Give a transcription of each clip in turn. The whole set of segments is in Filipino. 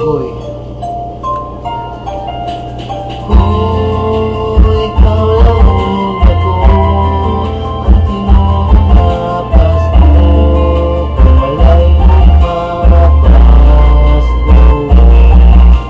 Pasko'y ikaw lang ako, ang tinuod na Pasko. Kung wala'y mga Pasko,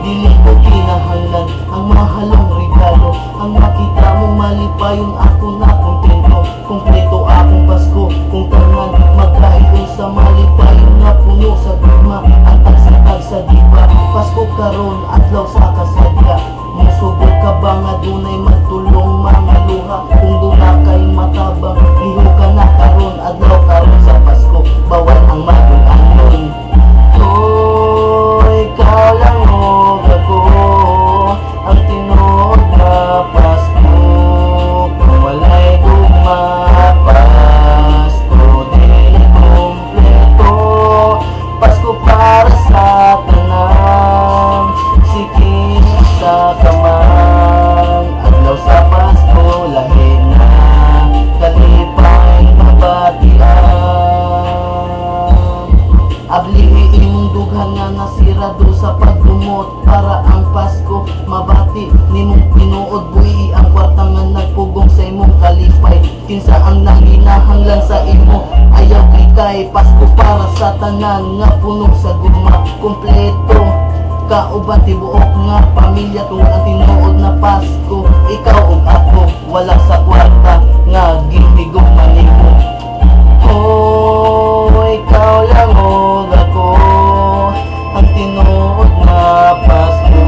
dili ko kinahanglan ang mahalong regalo, ang makita mong malipayon ako na kontento. Kumpleto akong Pasko kung tanan magkahigong sa malipayon na puno sa gugma, ang tagsatag sa diba. Pasko karon adlaw sa kasadya, musugod ka ba nga dunay magtulong mga luha? Kung duna kay matabang liho ka na karon, adlaw karon sa Pasko, bawal ang magulangon. Ikaw lang og ako, ang tinuod na Pasko. Kung wala'y gugma, Pasko dili kumpleto. Pasko para sa tanan, sikin sa kamang. Adlaw sa Pasko, lahi na kalipay mabatian. Abli imong dughan nga nasirado sa pagdumot, para ang Pasko mabati nimong tinuod. Buhi ang kwarta nga nagpugong sa imong kalipay, kinsa ang nanginahanglan sa imo, ayaw kay Pasko para sa tanan nga puno sa gugma. Kumpleto kauban tibuok nga pamilya, tungod ang tinuod na Pasko. Ikaw ug ako, wala sa kwarta nga gihigog manimo. Ikaw lang og ako, ang tinuod na Pasko.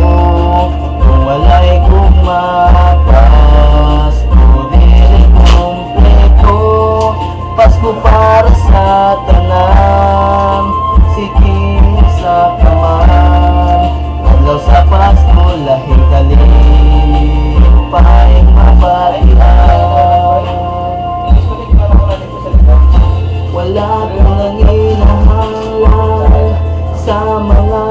Kung wala'y gugma, Pasko dili kumpleto. Pasko para sa tanan, sikin sa kamang. Adlaw sa Pasko, lahing kalipay mabatian. Wala kong nanginahanglan sa mga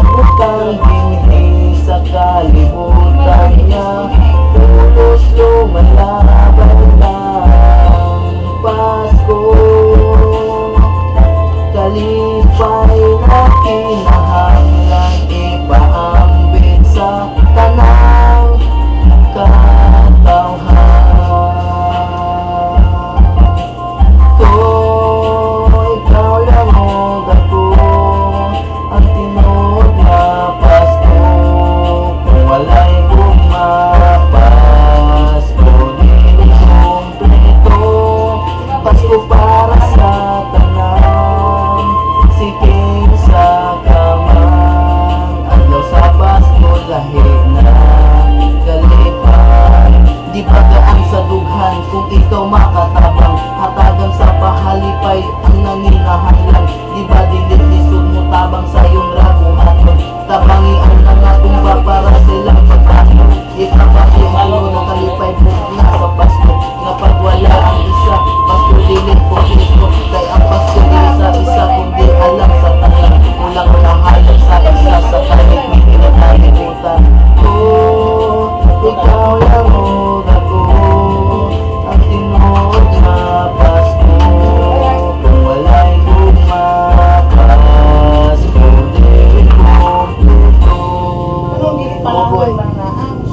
butang dinhi sa kalibutan niya. Pulos lumalaban lang Pasko, kalipay na kinahanglan ipaambit sa tanang katawhan. Ikaw lang og ako, ang tinuod na Pasko. Kung wala'y gugma, Pasko dili kumpleto. Pasko para sa tanan, sikin sa kamang. Adlaw sa Pasko, lahi na kalipay. Di bagaan sa dughan kung ikaw makatabang, hatagan sa pahalipay ang nanginahanglan. Di ba dili lisod mo tabang sa iyong raguhaton, tabangi ang nangatumba para silang pagkano. Ikabati ang tulo ng kalipay mo na sa Pasko, nga pag wala ang isa, Pasko dili kumpleto. Kay ang Pasko di isa-isa kundi alam sa tanan, kulang nahalag sa isa sa kahit may pinagkalimutan. Ikaw lang og ako, ang tinuod na Pasko. Kung wala'y gugma, Pasko dili kumpleto. Anong gini pala Boy. ba na ang